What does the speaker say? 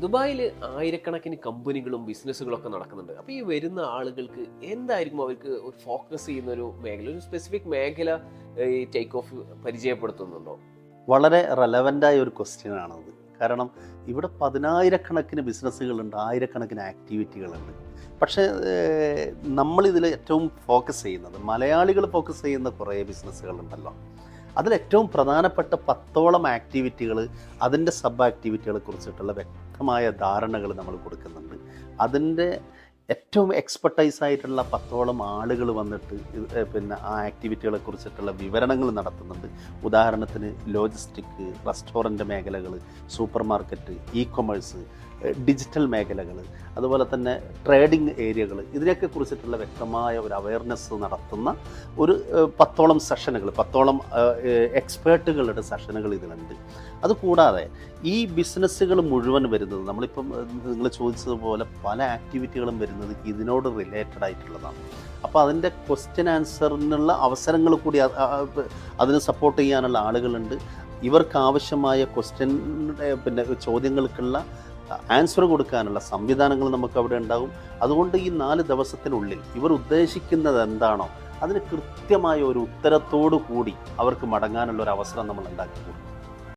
ദുബായിൽ ആയിരക്കണക്കിന് കമ്പനികളും ബിസിനസ്സുകളൊക്കെ നടക്കുന്നുണ്ട്. അപ്പോൾ ഈ വരുന്ന ആളുകൾക്ക് എന്തായിരിക്കും അവർക്ക് ഒരു ഫോക്കസ് ചെയ്യുന്ന ഒരു മേഖല, ഒരു സ്പെസിഫിക് മേഖല ഈ ടേക്ക് ഓഫ് പരിചയപ്പെടുത്തുന്നുണ്ടോ? വളരെ റെലവൻ്റായ ഒരു ക്വസ്റ്റ്യൻ ആണത്. കാരണം ഇവിടെ പതിനായിരക്കണക്കിന് ബിസിനസ്സുകളുണ്ട്, ആയിരക്കണക്കിന് ആക്ടിവിറ്റികളുണ്ട്. പക്ഷേ നമ്മളിതിൽ ഏറ്റവും ഫോക്കസ് ചെയ്യുന്നത്, മലയാളികൾ ഫോക്കസ് ചെയ്യുന്ന കുറേ ബിസിനസ്സുകളുണ്ടല്ലോ, അതിലേറ്റവും പ്രധാനപ്പെട്ട 10ഓളം ആക്ടിവിറ്റികൾ, അതിൻ്റെ സബ് ആക്ടിവിറ്റികളെ കുറിച്ചിട്ടുള്ള വ്യക്തമായ ധാരണകൾ നമ്മൾ കൊടുക്കുന്നുണ്ട്. അതിൻ്റെ ഏറ്റവും എക്സ്പെർട്ടൈസ് ആയിട്ടുള്ള 10ഓളം ആളുകൾ വന്നിട്ട് പിന്നെ ആ ആക്ടിവിറ്റികളെ കുറിച്ചിട്ടുള്ള വിവരണങ്ങൾ നടത്തുന്നുണ്ട്. ഉദാഹരണത്തിന് ലോജിസ്റ്റിക്, റെസ്റ്റോറൻറ്റ് മേഖലകൾ, super market, E commerce, digital മേഖലകൾ, അതുപോലെ തന്നെ ട്രേഡിംഗ് ഏരിയകൾ, ഇതിനെയൊക്കെ കുറിച്ചിട്ടുള്ള വ്യക്തമായ ഒരു അവയർനെസ് നടത്തുന്ന ഒരു 10ഓളം സെഷനുകൾ, 10ഓളം എക്സ്പേർട്ടുകളുടെ സെഷനുകൾ ഇതിലുണ്ട്. അതുകൂടാതെ ഈ ബിസിനസ്സുകൾ മുഴുവൻ വരുന്നത്, നമ്മളിപ്പം നിങ്ങൾ ചോദിച്ചതുപോലെ പല ആക്ടിവിറ്റികളും വരുന്നത് ഇതിനോട് റിലേറ്റഡ് ആയിട്ടുള്ളതാണ്. അപ്പോൾ അതിൻ്റെ ക്വസ്റ്റ്യൻ ആൻസറിനുള്ള അവസരങ്ങൾ കൂടി അതിന് സപ്പോർട്ട് ചെയ്യാനുള്ള ആളുകളുണ്ട്. ഇവർക്ക് ആവശ്യമായ പിന്നെ ചോദ്യങ്ങൾക്കുള്ള ആൻസർ കൊടുക്കാനുള്ള സംവിധാനങ്ങൾ നമുക്ക് അവിടെ ഉണ്ടാകും. അതുകൊണ്ട് ഈ 4 ദിവസത്തിനുള്ളിൽ ഇവർ ഉദ്ദേശിക്കുന്നത് എന്താണോ അതിന് കൃത്യമായ ഒരു ഉത്തരത്തോടു കൂടി അവർക്ക് മടങ്ങാനുള്ള ഒരു അവസരം നമ്മൾ ഉണ്ടാക്കി കൊടുക്കും.